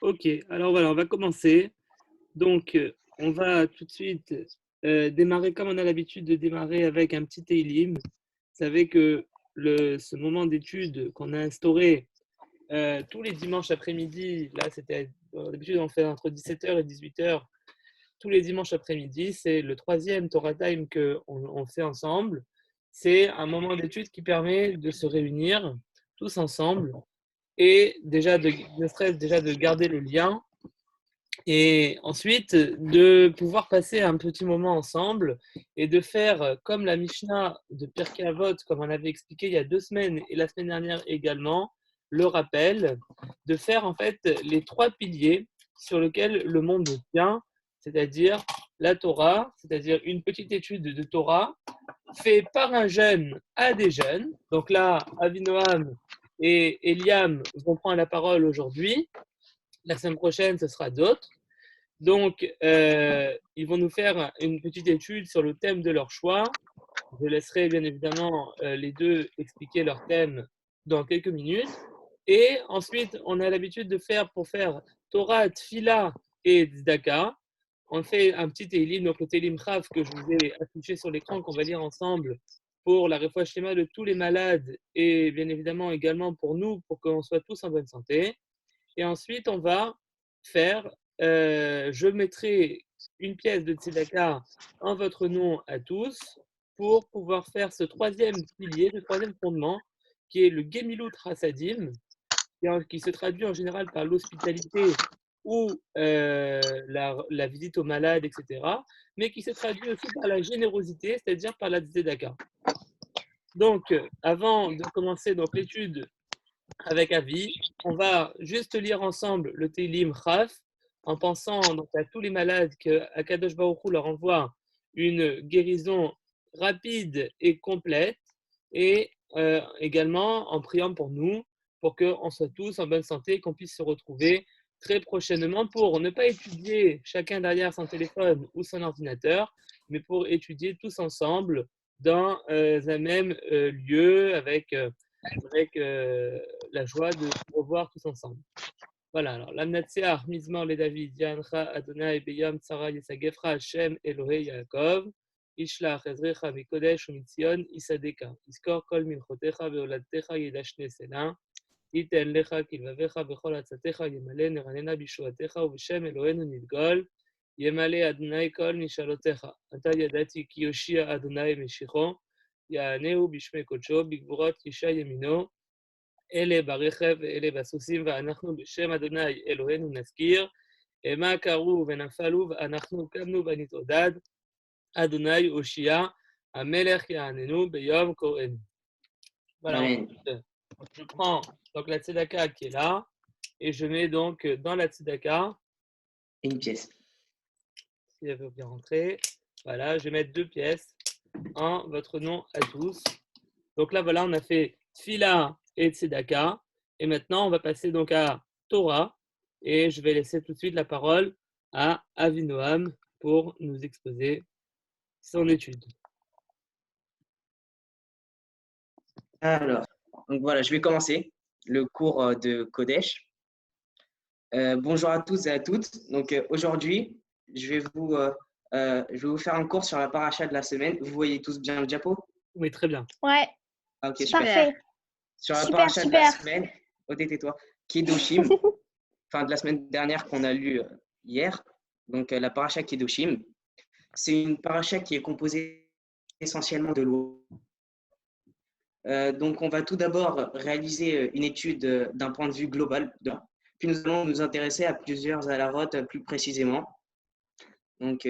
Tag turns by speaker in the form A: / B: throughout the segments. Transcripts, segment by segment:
A: Ok, alors voilà, on va commencer. Donc, on va tout de suite démarrer comme on a l'habitude de démarrer avec un petit Teilim. Vous savez que ce moment d'étude qu'on a instauré tous les dimanches après-midi, là c'était d'habitude on fait entre 17h et 18h, tous les dimanches après-midi, c'est le troisième Torah Time qu'on fait ensemble. C'est un moment d'étude qui permet de se réunir tous ensemble et déjà ne serait-ce déjà de garder le lien et ensuite de pouvoir passer un petit moment ensemble et de faire comme la Mishnah de Pirkei Avot, comme on avait expliqué il y a 2 semaines et la semaine dernière également, le rappel, de faire en fait les trois piliers sur lesquels le monde tient, c'est-à-dire la Torah, c'est-à-dire une petite étude de Torah faite par un jeune à des jeunes. Donc là, Avinoam et Eliam vont prendre la parole aujourd'hui. La semaine prochaine, ce sera d'autres. Donc, ils vont nous faire une petite étude sur le thème de leur choix. Je laisserai bien évidemment les deux expliquer leur thème dans quelques minutes. Et ensuite, on a l'habitude de faire, pour faire Torah, Tfila et Tzedaka, on fait un petit Teilim, donc le Teilim Chav que je vous ai affiché sur l'écran, qu'on va lire ensemble pour la Refoua Shlema de tous les malades et bien évidemment également pour nous, pour qu'on soit tous en bonne santé. Et ensuite, on va faire, je mettrai une pièce de tzedaka en votre nom à tous pour pouvoir faire ce troisième pilier, ce troisième fondement, qui est le Gemilut Hasadim, qui se traduit en général par l'hospitalité ou la visite aux malades, etc., mais qui se traduit aussi par la générosité, c'est-à-dire par la tzedaka. Donc, avant de commencer donc l'étude avec Avi, on va juste lire ensemble le Teilim Chaf en pensant donc à tous les malades que Akadosh Baruch Hu leur envoie une guérison rapide et complète et également en priant pour nous pour qu'on soit tous en bonne santé et qu'on puisse se retrouver très prochainement pour ne pas étudier chacun derrière son téléphone ou son ordinateur, mais pour étudier tous ensemble dans un même lieu avec la joie de se revoir tous ensemble. Voilà, alors, l'Amnatseach, Mizmor le David, Yancha, Adonai, Beyam, Tsara, Yesagefra, Hashem, Elohei, Yaakov, Ishlach, Ezrecha, Mikodesh, Umitzion, Isadeka, Iskor, Kol, Minchotecha, Veoladtecha, Yedashne, Sena, Iten, Lecha, Kilvavecha, Bechol, Atzatecha, Yemale, Neranena, Bishuatecha, Ubishem, Elohenu, Nidgol, Yemale, Adonai, Kol, Nishalotecha, Ata Yadati, Kiyoshia, Adonai, Meshicho, יענהו בשמי קודשו, בגבורות אישה ימינו, אלה ברכב ואלה בסוסים, ואנחנו בשם אדוני אלוהינו נזכיר, המה קראו ונפלו, ואנחנו קמנו ונתעודד, אדוני הושיע, המלך יעננו ביום קוראנו. Voilà,
B: Amen.
A: ensuite, je prends donc la tzedaka qui est là, et je mets donc dans la tzedaka,
B: Une pièce.
A: si elle veut bien rentrer, voilà, je vais mettre 2 pièces en votre nom à tous. Donc là, voilà, on a fait Tfila et Tzedaka. Et maintenant, on va passer donc à Torah. Et je vais laisser tout de suite la parole à Avinoam pour nous exposer son étude.
B: Alors, donc voilà, je vais commencer le cours de Kodesh. Bonjour à tous et à toutes. Donc aujourd'hui, je vais vous faire un cours sur la paracha de la semaine. Vous voyez tous bien le diapo?
A: Oui, très bien.
C: Ouais,
B: Ah, ok, super.
C: parfait.
B: Sur la
C: Super,
B: paracha de la
C: super.
B: semaine, tais-toi, Kedoshim, enfin de la semaine dernière qu'on a lu hier. Donc la paracha Kedoshim, c'est une paracha qui est composée essentiellement de lois. Donc, on va tout d'abord réaliser une étude d'un point de vue global, puis nous allons nous intéresser à plusieurs alarotes plus précisément. Donc,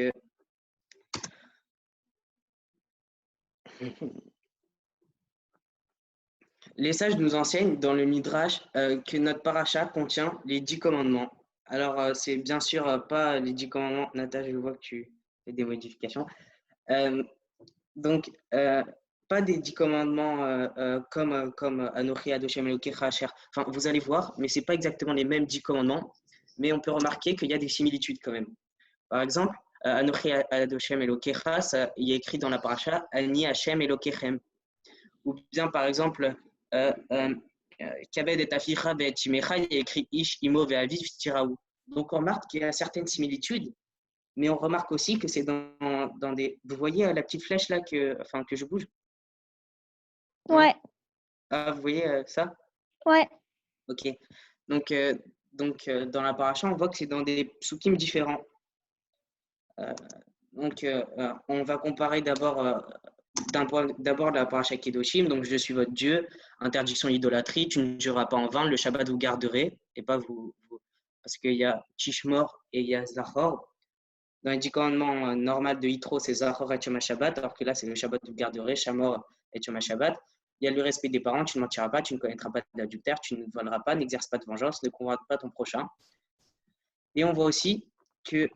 B: les sages nous enseignent dans le Midrash que notre paracha contient les 10 commandements. Alors, c'est bien sûr pas les 10 commandements. Nata, je vois que tu fais des modifications. Donc, pas des 10 commandements comme Anochi Adoshem Elokecha Asher. Enfin, vous allez voir, mais c'est pas exactement les mêmes 10 commandements. Mais on peut remarquer qu'il y a des similitudes quand même. Par exemple, Anochi Adoshem Elokecha, il y a écrit dans la paracha Ani Hashem Elokechem. Ou bien, par exemple, Kabed et Aficha et Timecha, il y a écrit Ish, Imo, Ve'aviv, Tiraou. Donc on remarque qu'il y a certaines similitudes, mais on remarque aussi que c'est dans des. Vous voyez la petite flèche là que je bouge? Non?
C: Ouais,
B: Ah, vous voyez ça?
C: ouais.
B: Ok. Donc, dans la paracha, on voit que c'est dans des psukim différents. On va comparer d'abord la paracha Kedoshim. Donc, je suis votre Dieu, interdiction d'idolâtrie, tu ne jureras pas en vain, le Shabbat vous garderez, et pas parce qu'il y a Tishmor et il y a Zachor. Dans les 10 commandements normal de Yitro, c'est Zachor et Yom HaShabbat, alors que là, c'est le Shabbat vous garderez, Shamor et Yom HaShabbat. Il y a le respect des parents, tu ne mentiras pas, tu ne connaîtras pas d'adultère, tu ne voleras pas, n'exerce pas de vengeance, ne convoite pas ton prochain. Et on voit aussi que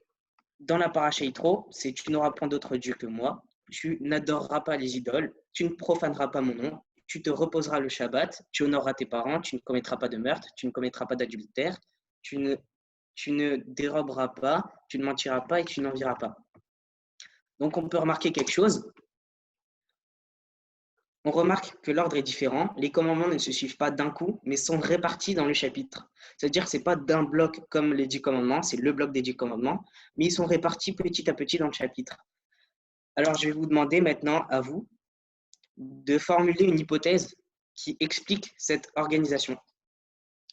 B: dans la paracha Yitro, c'est tu n'auras point d'autre Dieu que moi, tu n'adoreras pas les idoles, tu ne profaneras pas mon nom, tu te reposeras le Shabbat, tu honoreras tes parents, tu ne commettras pas de meurtre, tu ne commettras pas d'adultère, tu ne déroberas pas, tu ne mentiras pas et tu n'envieras pas. Donc on peut remarquer quelque chose. On remarque que l'ordre est différent. Les commandements ne se suivent pas d'un coup, mais sont répartis dans le chapitre. C'est-à-dire que ce n'est pas d'un bloc comme les 10 commandements, c'est le bloc des 10 commandements, mais ils sont répartis petit à petit dans le chapitre. Alors, je vais vous demander maintenant à vous de formuler une hypothèse qui explique cette organisation.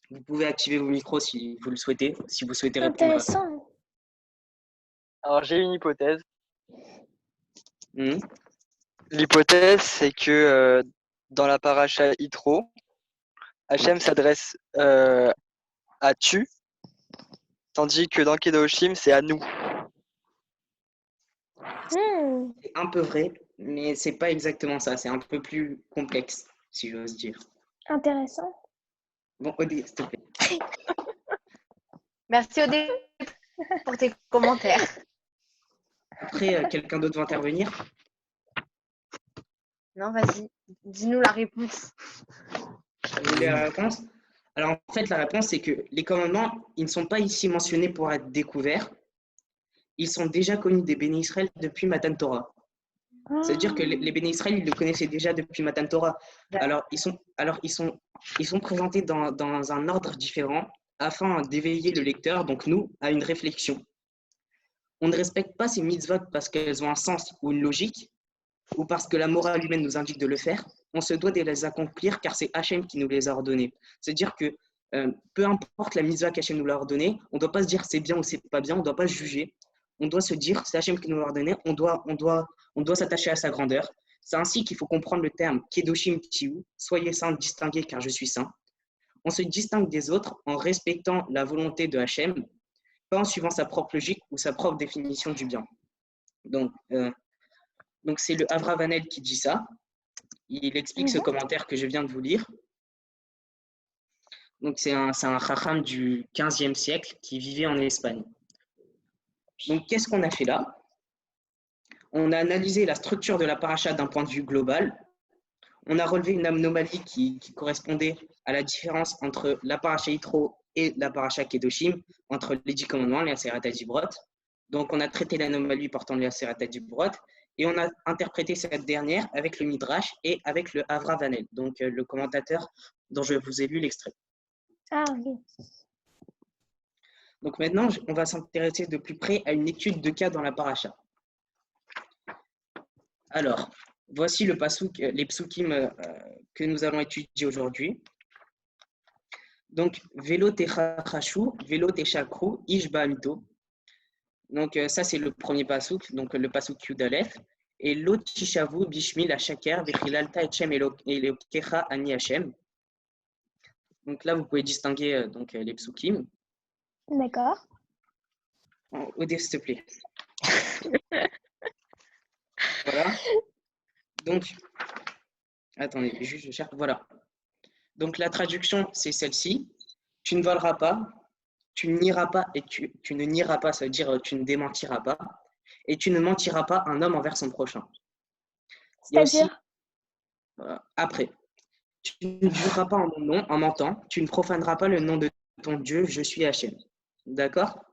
B: Vous pouvez activer vos micros si vous le souhaitez, si vous souhaitez répondre.
C: Intéressant.
D: Alors, j'ai une hypothèse.
B: Mmh.
D: L'hypothèse, c'est que dans la paracha Yitro, Hachem s'adresse à tu, tandis que dans Kedoshim, c'est à nous.
B: C'est un peu vrai, mais c'est pas exactement ça. C'est un peu plus complexe, si j'ose dire.
C: Intéressant.
B: Bon, Odile, s'il te plaît.
E: Merci Odile pour tes commentaires.
B: Après, quelqu'un d'autre va intervenir?
E: Non, vas-y, dis-nous la réponse.
B: Vous voulez la réponse? Alors, en fait, la réponse, c'est que les commandements, ils ne sont pas ici mentionnés pour être découverts. Ils sont déjà connus des Béné Israël depuis Matan Torah. C'est-à-dire que les Béné Israël, ils le connaissaient déjà depuis Matan Torah. Alors, ils sont présentés dans un ordre différent afin d'éveiller le lecteur, donc nous, à une réflexion. On ne respecte pas ces mitzvot parce qu'elles ont un sens ou une logique, ou parce que la morale humaine nous indique de le faire. On se doit de les accomplir car c'est Hachem qui nous les a ordonnés. C'est-à-dire que peu importe la mitzvah qu'Hachem nous l'a ordonnée, on ne doit pas se dire c'est bien ou c'est pas bien, on ne doit pas juger. On doit se dire c'est Hachem qui nous l'a ordonné, on doit s'attacher à sa grandeur. C'est ainsi qu'il faut comprendre le terme Kedoshim Tiou, soyez saints, distingués car je suis saint. On se distingue des autres en respectant la volonté de Hachem, pas en suivant sa propre logique ou sa propre définition du bien. Donc c'est le Avravanel qui dit ça. Il explique ce commentaire que je viens de vous lire. Donc c'est un chacham du 15e siècle qui vivait en Espagne. Donc qu'est-ce qu'on a fait là? On a analysé la structure de la paracha d'un point de vue global. On a relevé une anomalie qui correspondait à la différence entre la paracha Yitro et la paracha Kedoshim, entre les 10 commandements, les Aseret HaDibrot. Donc on a traité l'anomalie portant les Aseret HaDibrot et on a interprété cette dernière avec le Midrash et avec le Avravanel, donc le commentateur dont je vous ai lu l'extrait.
C: Ah oui.
B: Donc maintenant, on va s'intéresser de plus près à une étude de cas dans la paracha. Alors, voici les psukim que nous allons étudier aujourd'hui. Donc, Velo Techachashu, Velo Techakru, Ishba Amito. Donc, ça, c'est le premier pasuk, donc le pasuk Yudalef. Et l'autre Tishavu, Bishmi, la Shaker, Vechilalta, Etchem, Elokecha, Ani Hashem. Donc là, vous pouvez distinguer les psukim.
C: D'accord.
B: Odile, s'il te plaît. Voilà. Donc, attendez, juste je cherche. Voilà. Donc la traduction, c'est celle-ci. Tu ne voleras pas, tu n'iras pas, et tu ne nieras pas, ça veut dire tu ne démentiras pas, et tu ne mentiras pas un homme envers son prochain.
C: C'est-à-dire?
B: Après, tu ne jureras pas en mon nom en mentant, tu ne profaneras pas le nom de ton Dieu, je suis Hachem. D'accord?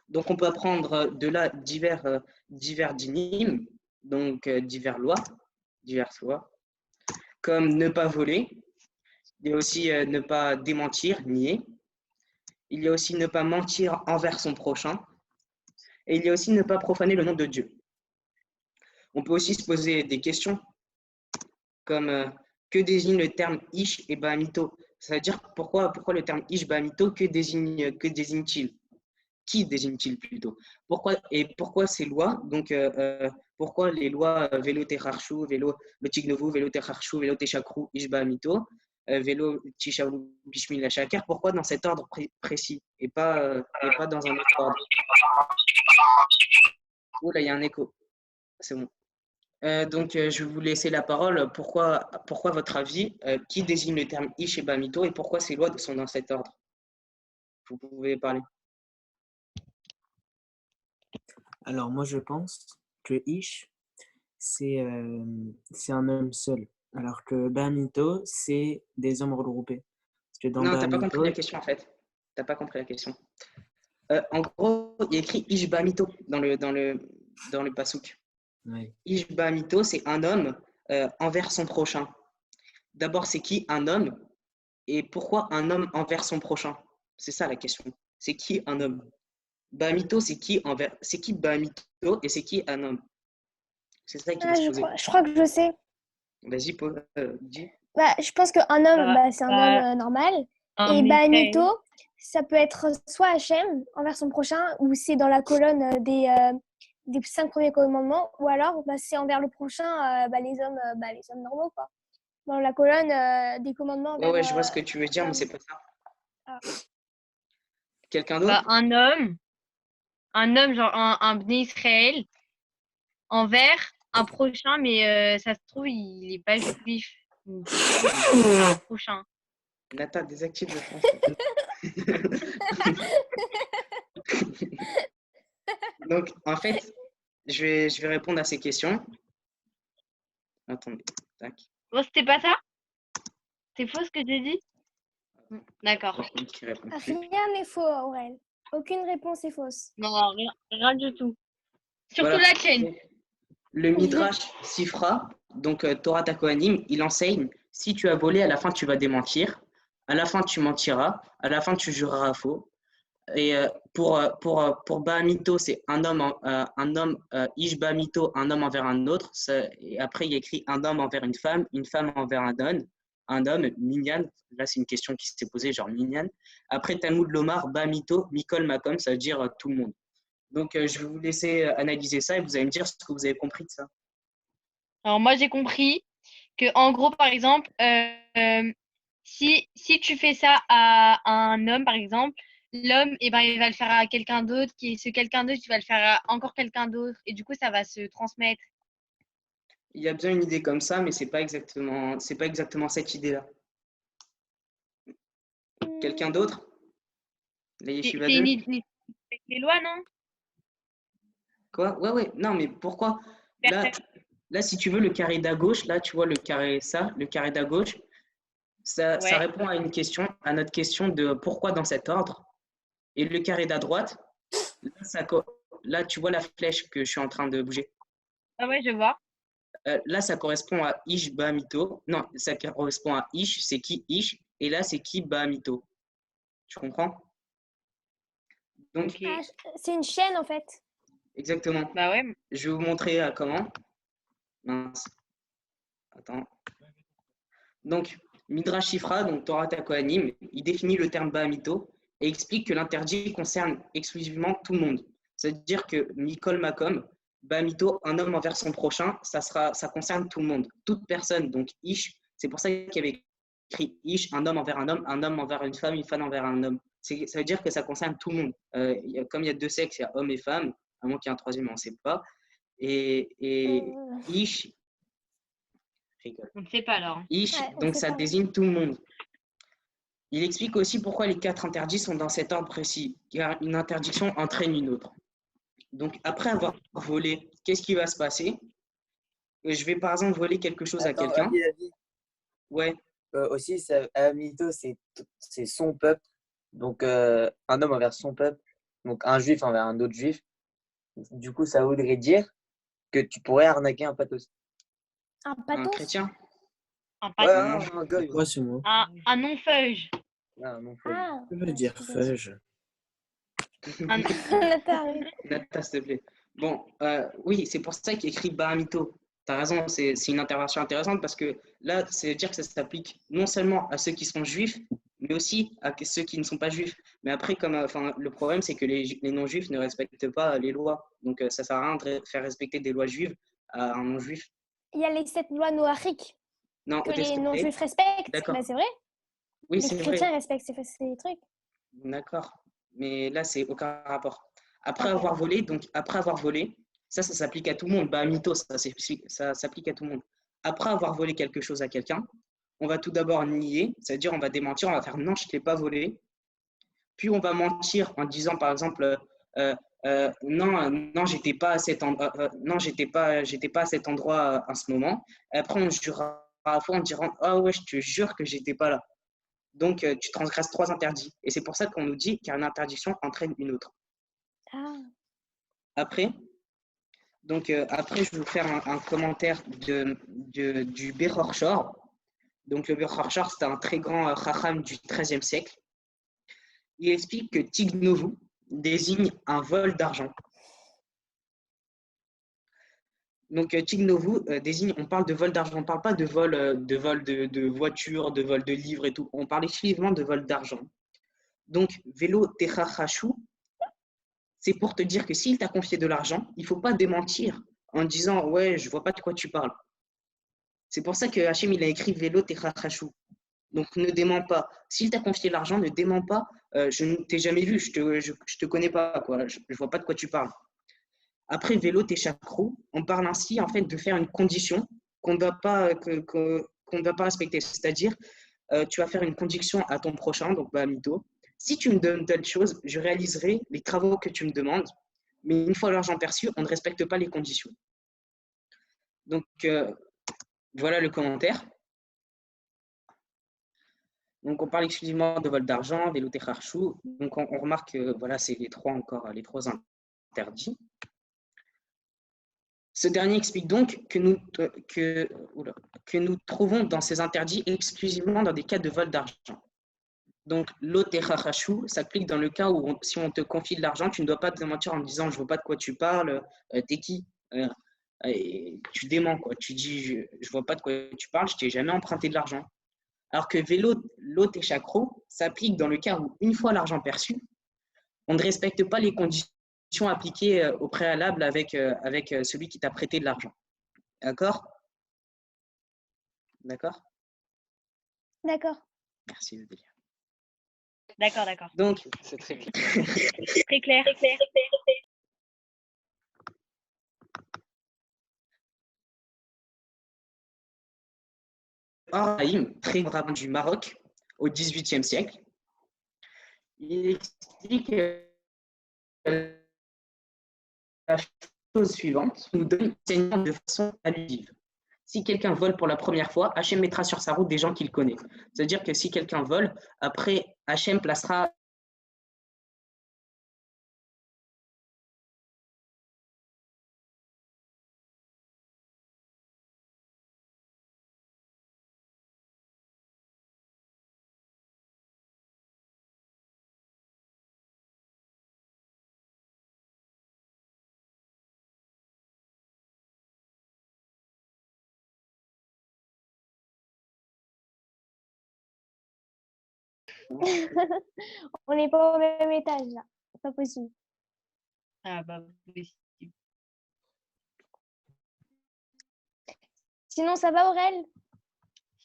B: Donc on peut apprendre de là divers dynim, donc diverses lois, comme ne pas voler, Il y a aussi ne pas démentir, nier. Il y a aussi ne pas mentir envers son prochain. Et il y a aussi ne pas profaner le nom de Dieu. On peut aussi se poser des questions comme que désigne le terme ish et bahamito. Ça veut dire pourquoi le terme ish bahamito, que désigne-t-il? Qui désigne-t-il plutôt? Pourquoi ces lois? Donc, pourquoi les lois vélo techarchou, vélo lotignovu, vélo techarchou, vélo techakru, ish bahamito, vélo tishavu, bishmil la shakar? Pourquoi dans cet ordre précis et pas dans un autre ordre? Oh là, il y a un écho. C'est bon. Donc, je vais vous laisser la parole. Pourquoi votre avis, qui désigne le terme ish et bahamito et pourquoi ces lois sont dans cet ordre? Vous pouvez parler.
F: Alors, moi, je pense que Ish, c'est un homme seul. Alors que Bahamito, c'est des hommes regroupés. Parce que dans
B: Non, t'as pas compris la
F: Bahamito,
B: question en fait. T'as pas compris la question. En gros, il y a écrit ish bahamito dans le pasuk.
F: ouais.
B: Ish bahamito, c'est un homme envers son prochain. D'abord, c'est qui un homme et pourquoi un homme envers son prochain? C'est ça la question. C'est qui un homme? Bahamito, c'est qui Bahamito et c'est qui un homme? C'est ça qu'il faut se poser.
C: Je crois que je sais.
B: Vas-y, dis.
C: Bah, je pense qu'un homme, c'est un homme normal. Et Bahamito, ça peut être soit Hachem envers son prochain, ou c'est dans la colonne des 5 premiers commandements, ou alors c'est envers le prochain, les hommes normaux, quoi. Dans la colonne des commandements.
B: Ouais, je vois ce que tu veux dire, mais c'est pas ça.
C: Ah.
B: Quelqu'un d'autre?
E: Un homme, genre un Bnei Israël, envers un prochain, mais ça se trouve, il n'est pas juif. Un prochain.
B: Nata, désactive le français. Donc, en fait, je vais répondre à ces questions. Attendez. Tac.
E: Bon, c'était pas ça? C'est faux ce que j'ai dit? D'accord.
C: Rien n'est faux, Aurel. Aucune réponse est fausse.
E: Non, rien du tout. Surtout
B: Voilà.
E: la chaîne.
B: Le Midrash Sifra, donc Torah Kohanim, il enseigne si tu as volé, à la fin tu vas démentir, à la fin tu mentiras, à la fin tu jureras faux. Et pour Bahamito, c'est un homme Ish Bahamito, un homme envers un autre. Et après, il y a écrit un homme envers une femme envers un homme, Minyan. Là, c'est une question qui s'est posée, genre Minyan. Après, Talmud Lomar, Bahamito, Mikol Makom, ça veut dire tout le monde. Donc, je vais vous laisser analyser ça et vous allez me dire ce que vous avez compris de ça.
E: Alors, moi, j'ai compris que, en gros, par exemple, si tu fais ça à un homme, par exemple, l'homme, il va le faire à quelqu'un d'autre, ce quelqu'un d'autre, il va le faire à encore quelqu'un d'autre, et du coup, ça va se transmettre.
B: Il y a bien une idée comme ça, mais c'est pas exactement cette idée-là. Quelqu'un d'autre?
E: C'est une idée avec les lois, non?
B: Quoi? Ouais. Non, mais pourquoi? Là, si tu veux, le carré d'à gauche, là, tu vois le carré d'à gauche, ça répond à notre question de pourquoi dans cet ordre. Et le carré d'à droite, là, tu vois la flèche que je suis en train de bouger.
E: Ah ouais, je vois.
B: Là, ça correspond à Ish Bahamito. Non, ça correspond à Ish, c'est qui Ish? Et là, c'est qui Bahamito? Tu comprends? Donc,
E: okay.
C: C'est une chaîne, en fait.
B: Exactement.
E: Bah ouais.
B: Je vais vous montrer comment. Mince. Attends. Donc, Midrash Shifra, donc Torah Kohanim, il définit le terme Bahamito et explique que l'interdit concerne exclusivement tout le monde. C'est-à-dire que Mikol Makom, Bahamito, un homme envers son prochain, ça concerne tout le monde, toute personne. Donc Ish, c'est pour ça qu'il y avait écrit Ish, un homme envers un homme envers une femme envers un homme. Ça veut dire que ça concerne tout le monde. Comme il y a deux sexes, il y a homme et femme, à moins qu'il y ait un troisième, on ne sait pas. Et Ish,
E: on ne sait pas alors.
B: Ish, donc ça désigne tout le monde. Il explique aussi pourquoi les 4 interdits sont dans cet ordre précis, car une interdiction entraîne une autre. Donc, après avoir volé, qu'est-ce qui va se passer? Je vais par exemple voler quelque chose à quelqu'un. Ouais.
F: Aussi, Bahamito, c'est son peuple. Donc, un homme envers son peuple. Donc, un juif envers un autre juif. Du coup, ça voudrait dire que tu pourrais arnaquer un pathos.
C: Un pathos?
B: Un chrétien?
E: Un
B: Ouais,
E: passant.
B: un goy.
F: C'est quoi ce mot?
E: Un non-feuge.
B: Ah, non, faut-
C: Ah,
F: Que veut dire feuge?
E: Un-
C: Nathan, oui.
B: Nata, s'il te plaît. Bon, oui, c'est pour ça qu'il écrit Bahamito. Tu as raison, c'est une intervention intéressante parce que là, c'est dire que ça s'applique non seulement à ceux qui sont juifs, mais aussi à ceux qui ne sont pas juifs. Mais après, le problème, c'est que les non-juifs ne respectent pas les lois. Donc, ça sert à rien de faire respecter des lois juives à un non-juif.
C: Il y a les 7 lois noachiques
B: Non,
C: que
B: au
C: les
B: Testamento.
C: non-juifs respectent.
B: D'accord.
C: Bah, c'est vrai.
B: Oui,
C: Les
B: c'est
C: chrétiens
B: vrai.
C: respectent ces trucs.
B: D'accord. Mais là, c'est aucun rapport. Après
C: D'accord.
B: avoir volé, ça s'applique à tout le monde. Bah, mytho, ça s'applique à tout le monde. Après avoir volé quelque chose à quelqu'un, on va tout d'abord nier, c'est-à-dire on va démentir, on va faire non, je ne l'ai pas volé. Puis on va mentir en disant par exemple non, j'étais pas à cet endroit, non, j'étais pas à cet endroit à ce moment. Et après on jurera à la fois en disant ah ouais, je te jure que j'étais pas là. Donc tu transgresses 3 interdits. Et c'est pour ça qu'on nous dit qu'une interdiction entraîne une autre.
C: Ah.
B: Après, après, je vais vous faire un commentaire du Bechor Shor. Donc, le Bechor Shor, c'est un très grand chacham du XIIIe siècle. Il explique que Tignovu désigne un vol d'argent. Donc, Tignovu désigne, on parle de vol d'argent, on ne parle pas de vol de voiture, de vol de livres et tout. On parle exclusivement de vol d'argent. Donc, Vélo Techachachou, c'est pour te dire que s'il t'a confié de l'argent, il ne faut pas démentir en disant « Ouais, je ne vois pas de quoi tu parles ». C'est pour ça que Hachem, il a écrit « Vélo Techachachou ». Donc, ne dément pas. S'il t'a confié l'argent, ne dément pas. Je ne t'ai jamais vu, je te connais pas, quoi. Je ne vois pas de quoi tu parles. Après, vélo Techakrou, on parle ainsi en fait de faire une condition qu'on ne doit pas respecter. C'est-à-dire, tu vas faire une condition à ton prochain, donc mytho. Si tu me donnes telle chose, je réaliserai les travaux que tu me demandes. Mais une fois l'argent perçu, on ne respecte pas les conditions. Donc, voilà le commentaire. Donc, on parle exclusivement de vol d'argent, vélo techarchou. Donc, on remarque que voilà, c'est les trois interdits. Ce dernier explique donc que nous trouvons dans ces interdits exclusivement dans des cas de vol d'argent. Donc, l'otechachou s'applique dans le cas où si on te confie de l'argent, tu ne dois pas te mentir en disant « je ne vois pas de quoi tu parles, t'es qui ?» Et tu déments, quoi. Tu dis « je ne vois pas de quoi tu parles, je t'ai jamais emprunté de l'argent ». Alors que l'otechakro s'applique dans le cas où, une fois l'argent perçu, on ne respecte pas les conditions appliquées au préalable avec celui qui t'a prêté de l'argent. D'accord? D'accord?
C: D'accord.
B: Merci, Odélia.
E: D'accord.
B: Donc,
D: C'est très clair.
E: Très clair.
B: Oraïm, très grand rabbin du Maroc, au XVIIIe siècle, il explique la chose suivante, nous donne l'enseignement de façon allusive. Si quelqu'un vole pour la première fois, Hachem mettra sur sa route des gens qu'il connaît. C'est-à-dire que si quelqu'un vole, après, Hachem placera
C: On n'est pas au même étage là. C'est pas possible.
E: Ah bah oui.
C: Sinon, ça va, Aurel?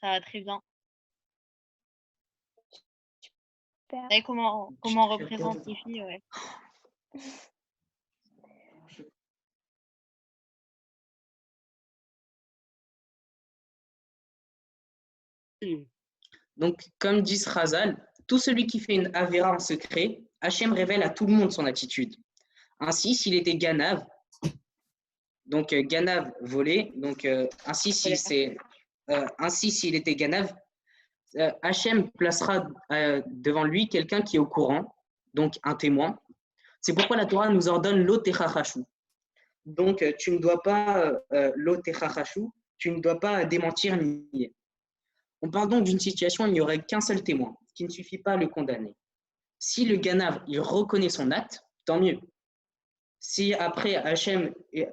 E: Ça va très bien.
C: Super.
E: Vous savez comment on représente les filles, ouais.
B: Donc, comme dit Razal, tout celui qui fait une avéra en secret, Hachem révèle à tout le monde son attitude. Ainsi, s'il était Ganav, donc Ganav volé, donc ainsi s'il était Ganav, Hachem placera devant lui quelqu'un qui est au courant, donc un témoin. C'est pourquoi la Torah nous ordonne l'otechachachou. Donc, tu ne dois pas l'otechachachou, tu ne dois pas démentir ni nier. On parle donc d'une situation où il n'y aurait qu'un seul témoin, ce qui ne suffit pas à le condamner. Si le Ganav il reconnaît son acte, tant mieux. Si après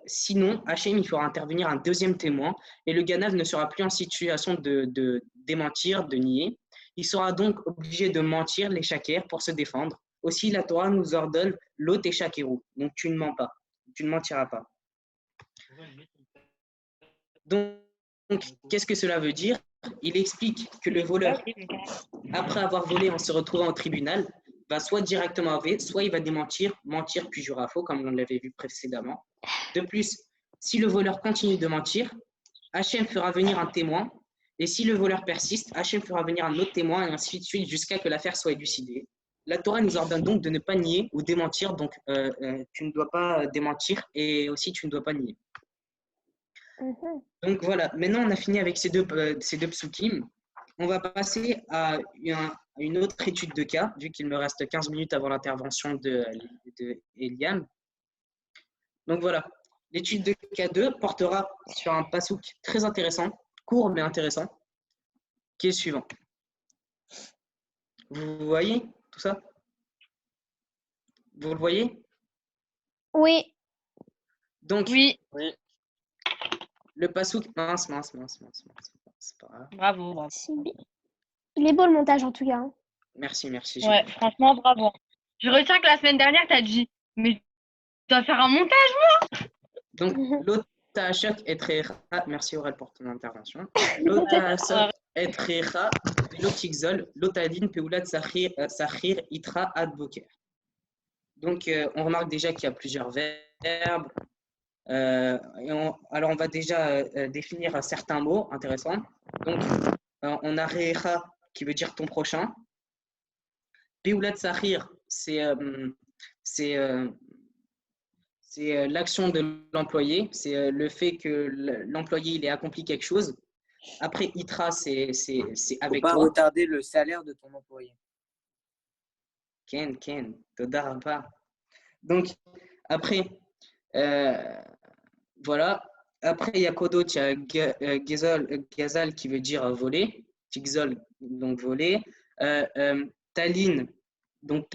B: sinon, Hachem il fera intervenir un deuxième témoin et le Ganav ne sera plus en situation de démentir, de nier. Il sera donc obligé de mentir, les shakers, pour se défendre. Aussi, la Torah nous ordonne l'ot et shakeru. Donc, tu ne mens pas, tu ne mentiras pas. Donc, qu'est-ce que cela veut dire? Il explique que le voleur, après avoir volé en se retrouvant au tribunal, va soit directement avouer, soit il va démentir, mentir puis jurer à faux, comme on l'avait vu précédemment. De plus, si le voleur continue de mentir, Hachem fera venir un témoin, et si le voleur persiste, Hachem fera venir un autre témoin, et ainsi de suite, jusqu'à que l'affaire soit élucidée. La Torah nous ordonne donc de ne pas nier ou démentir, donc tu ne dois pas démentir, et aussi tu ne dois pas nier. Donc voilà, maintenant on a fini avec ces deux psukim. On va passer à une autre étude de cas, vu qu'il me reste 15 minutes avant l'intervention de Eliam. Donc voilà, l'étude de cas 2 portera sur un pasouk très intéressant, court mais intéressant, qui est suivant. Vous voyez tout ça? Vous le voyez?
C: Oui.
B: Donc,
E: Oui.
B: le pasouk, mince, c'est pas grave.
E: Bravo.
C: Il est beau le montage en tout cas. Hein.
B: Merci.
E: Ouais, franchement, bravo. Je retiens que la semaine dernière, tu as dit, mais tu dois faire un montage.
B: Donc, l'ota achak et trecha, merci Aurel pour ton intervention. L'ota achak et trecha, l'otikzol, l'otadin peulat sachir itra ad boker. Donc, on remarque déjà qu'il y a plusieurs verbes. Alors, on va déjà définir certains mots intéressants. Donc, on a recha qui veut dire ton prochain. Peulat sachir, c'est l'action de l'employé, c'est le fait que l'employé il ait accompli quelque chose. Après, ITRA, c'est avec
F: pas
B: toi.
F: retarder le salaire de ton employé.
B: Ken, Toda pas. Donc, après, voilà. Après, il y a Kodo, il y a Gazal qui veut dire voler. Tigzol, donc voler. Taline. Donc,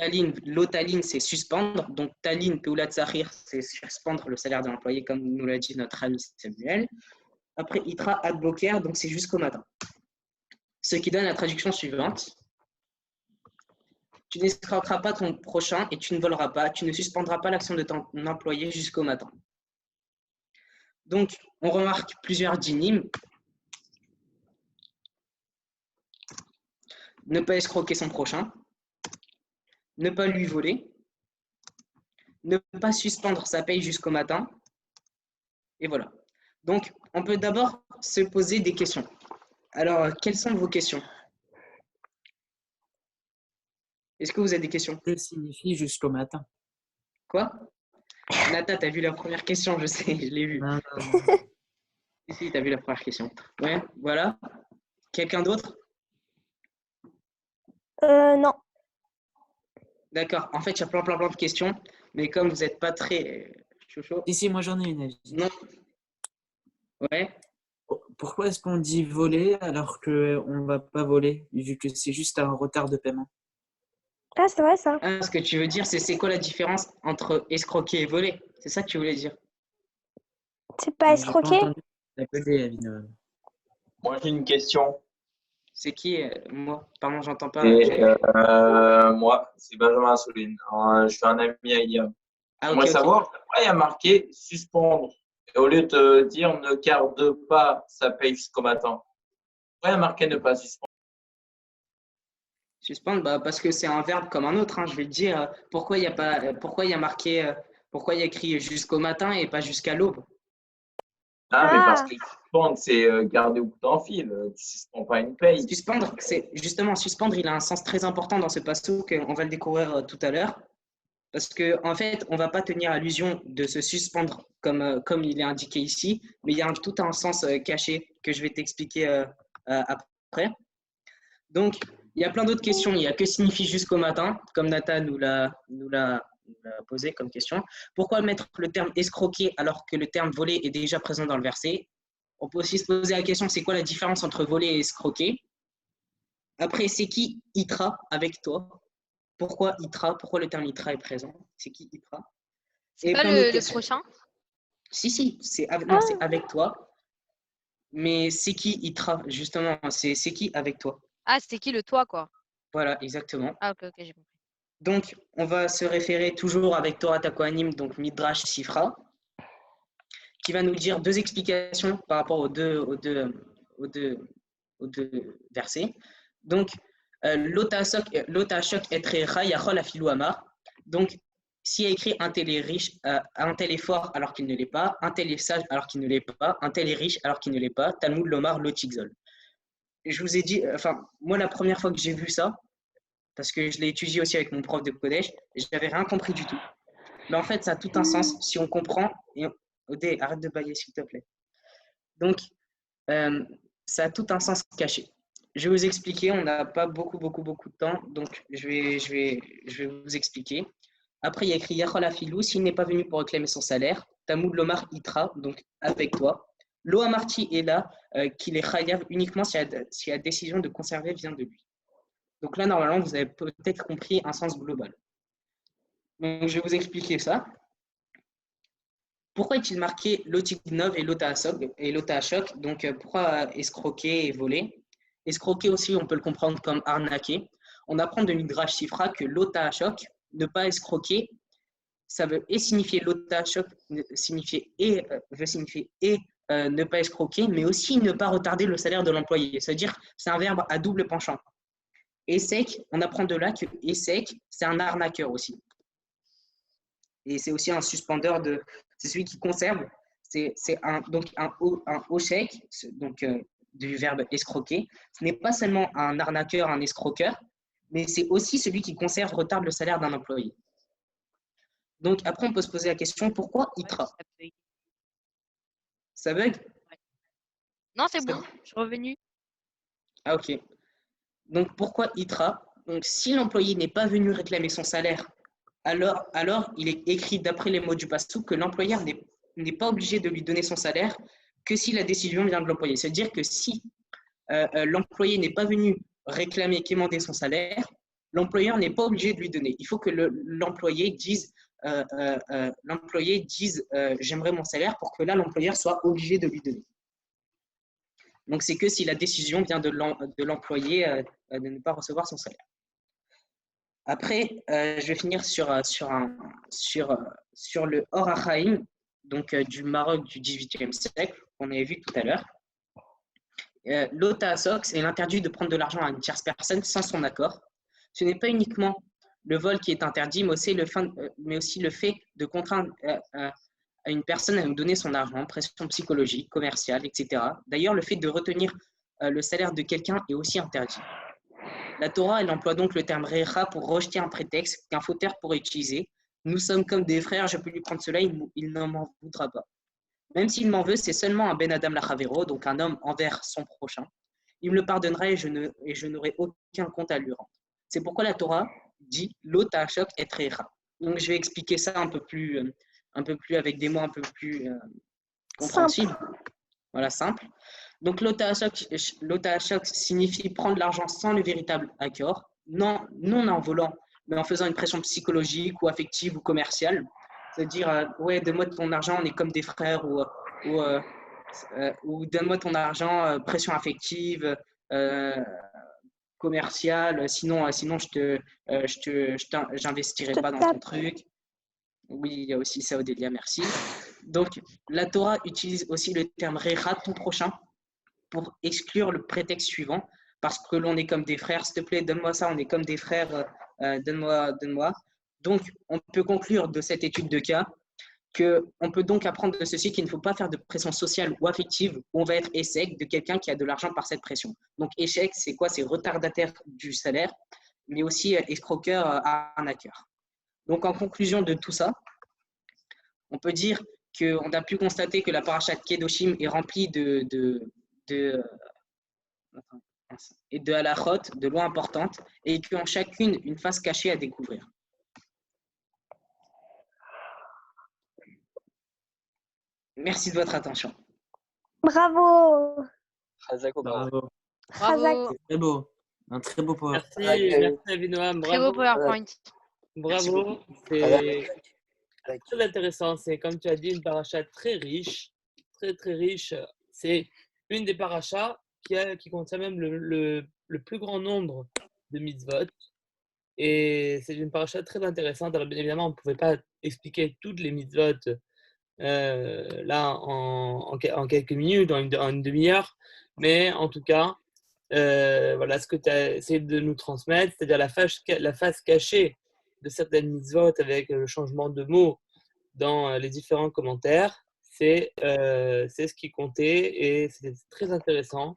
B: l'otaline, c'est suspendre. Donc, taline, peulat sahir, c'est suspendre le salaire de l'employé, comme nous l'a dit notre ami Samuel. Après, itra ad boker, donc c'est jusqu'au matin. Ce qui donne la traduction suivante. Tu n'escroqueras pas ton prochain et tu ne voleras pas. Tu ne suspendras pas l'action de ton employé jusqu'au matin. Donc, on remarque plusieurs dynimes. Ne pas escroquer son prochain. Ne pas lui voler, ne pas suspendre sa paye jusqu'au matin, et voilà. Donc, on peut d'abord se poser des questions. Alors, quelles sont vos questions? Est-ce que vous avez des questions?
F: Que signifie jusqu'au matin?
B: Quoi? Nata, tu as vu la première question, je sais, je l'ai vue.
F: Non.
B: Si, tu as vu la première question. Ouais, voilà. Quelqu'un d'autre?
C: Non.
B: D'accord. En fait, il y a plein de questions, mais comme vous n'êtes pas très chaud.
F: Si, moi j'en ai une avis.
B: Non. Ouais.
F: Pourquoi est-ce qu'on dit voler alors qu'on ne va pas voler, vu que c'est juste un retard de paiement?
C: Ah, c'est vrai ça.
B: Ah, ce que tu veux dire, c'est quoi la différence entre escroquer et voler? C'est ça que tu voulais dire?
C: C'est pas escroquer?
G: Moi, j'ai une question.
B: C'est qui moi? Pardon, j'entends pas.
G: Moi, c'est Benjamin Assouline. Je suis un ami à Iliam. J'aimerais savoir pourquoi il y a marqué suspendre. Et au lieu de dire ne garde pas sa paye jusqu'au matin, pourquoi il y a marqué ne pas suspendre?
B: Suspendre, parce que c'est un verbe comme un autre. Hein, je vais te dire pourquoi il y a marqué, pourquoi il y a écrit jusqu'au matin et pas jusqu'à l'aube.
G: Ah, mais parce que suspendre, c'est garder au bout d'un fil. Tu ne suspends pas une paye.
B: Suspendre, suspendre, il a un sens très important dans ce passouk. On va le découvrir tout à l'heure. Parce qu'en fait, on ne va pas tenir allusion de se suspendre comme il est indiqué ici, mais il y a tout un sens caché que je vais t'expliquer après. Donc, il y a plein d'autres questions. Il y a que signifie jusqu'au matin, comme Nathan nous l'a posé comme question. Pourquoi mettre le terme escroquer alors que le terme voler est déjà présent dans le verset? On peut aussi se poser la question, c'est quoi la différence entre voler et escroquer? Après, c'est qui Itra avec toi? Pourquoi Itra? Pourquoi le terme Itra est présent? C'est qui Itra?
E: C'est pas le prochain?
B: Si, c'est avec toi. Mais c'est qui Itra, justement? C'est qui avec toi?
E: Ah, c'est qui le toi, quoi?
B: Voilà, exactement.
E: Ah, ok, j'ai compris.
B: Donc, on va se référer toujours avec Torah Takoanim, donc Midrash Sifra, qui va nous dire deux explications par rapport aux deux versets. Donc, Lota Shok Etrecha Yachol Afilu Amar. Donc, s'il y a écrit un tel est riche, un tel est fort alors qu'il ne l'est pas, un tel est sage alors qu'il ne l'est pas, un tel est riche alors qu'il ne l'est pas, Talmud Lomar Lotigzol. Je vous ai dit, moi, la première fois que j'ai vu ça, parce que je l'ai étudié aussi avec mon prof de collège, je n'avais rien compris du tout. Mais en fait, ça a tout un sens si on comprend. Odé, arrête de bailler, s'il te plaît. Donc, ça a tout un sens caché. Je vais vous expliquer, on n'a pas beaucoup de temps, donc je vais vous expliquer. Après, il y a écrit Yachol Afilou, s'il n'est pas venu pour réclamer son salaire, Tamoud Lomar Itra, donc avec toi. Lo Amarti est là, qu'il est chayav uniquement si la décision de conserver vient de lui. Donc là, normalement, vous avez peut-être compris un sens global. Donc, je vais vous expliquer ça. Pourquoi est-il marqué Lotignov et Lotashok? Donc, pourquoi escroquer et voler? Escroquer aussi, on peut le comprendre comme arnaquer. On apprend de Midrash Sifra que Lotashok, ne pas escroquer, ça veut et signifier Lotashok, veut signifier ne pas escroquer, mais aussi ne pas retarder le salaire de l'employé. C'est-à-dire, c'est un verbe à double penchant. Esek, on apprend de là que Esek, c'est un arnaqueur aussi. Et c'est aussi un suspendeur c'est celui qui conserve. C'est un oshek, donc du verbe escroquer. Ce n'est pas seulement un arnaqueur, un escroqueur, mais c'est aussi celui qui conserve, retarde le salaire d'un employé. Donc après, on peut se poser la question, pourquoi Itra? Ça bug?
E: Non, c'est bon, je suis revenu.
B: Ah, ok. Donc pourquoi Itra? Donc si l'employé n'est pas venu réclamer son salaire, alors il est écrit d'après les mots du passouk que l'employeur n'est pas obligé de lui donner son salaire que si la décision vient de l'employé. C'est-à-dire que si l'employé n'est pas venu réclamer, quémander son salaire, l'employeur n'est pas obligé de lui donner. Il faut que l'employé dise j'aimerais mon salaire pour que là l'employeur soit obligé de lui donner. Donc c'est que si la décision vient de l'employé de ne pas recevoir son salaire. Après, je vais finir sur le Or HaChaim, donc du Maroc du XVIIIe siècle, qu'on avait vu tout à l'heure. L'Ota Asox est l'interdit de prendre de l'argent à une tierce personne sans son accord. Ce n'est pas uniquement le vol qui est interdit, mais aussi le fait de contraindre à une personne à nous donner son argent, pression psychologique, commerciale, etc. D'ailleurs, le fait de retenir le salaire de quelqu'un est aussi interdit. La Torah, elle emploie donc le terme recha pour rejeter un prétexte qu'un fauteur pourrait utiliser. Nous sommes comme des frères, je peux lui prendre cela, il ne m'en voudra pas. Même s'il m'en veut, c'est seulement un ben adam lachavero, donc un homme envers son prochain. Il me le pardonnera et je n'aurai aucun compte à lui rendre. C'est pourquoi la Torah dit l'ota shok et recha. Donc je vais expliquer ça un peu plus avec des mots un peu plus compréhensibles. Voilà, simple. Donc, l'ota shok signifie prendre l'argent sans le véritable accord, non en volant, mais en faisant une pression psychologique ou affective ou commerciale. C'est-à-dire, ouais, donne-moi ton argent, on est comme des frères, ou donne-moi ton argent, pression affective, commerciale, sinon j'investirai pas dans ton truc. Oui, il y a aussi ça, Odélia, merci. Donc, la Torah utilise aussi le terme recha, ton prochain, pour exclure le prétexte suivant, parce que l'on est comme des frères, s'il te plaît, donne-moi ça, on est comme des frères, donne-moi. Donc, on peut conclure de cette étude de cas qu'on peut donc apprendre de ceci qu'il ne faut pas faire de pression sociale ou affective où on va être échec de quelqu'un qui a de l'argent par cette pression. Donc, échec, c'est quoi? C'est retardataire du salaire, mais aussi escroqueur, arnaqueur. Donc, en conclusion de tout ça, on peut dire qu'on a pu constater que la parashat Kedoshim est remplie de halachot, de lois importantes, et qui ont chacune une face cachée à découvrir. Merci de votre attention.
C: Bravo.
D: Bravo.
E: Bravo.
C: Très
F: C'est beau. Un très beau power.
A: Merci Avinoam,
E: Très beau
A: bravo.
E: PowerPoint.
A: Bravo, c'est très intéressant. C'est comme tu as dit, une paracha très riche, très très riche. C'est une des parachas qui contient même le plus grand nombre de mitzvot. Et c'est une paracha très intéressante. Alors bien évidemment, on ne pouvait pas expliquer toutes les mitzvot là en quelques minutes, en une demi-heure. Mais en tout cas, voilà ce que tu as essayé de nous transmettre, c'est-à-dire la face cachée de certaines mitzvot avec le changement de mots dans les différents commentaires. C'est ce qui comptait et c'est très intéressant.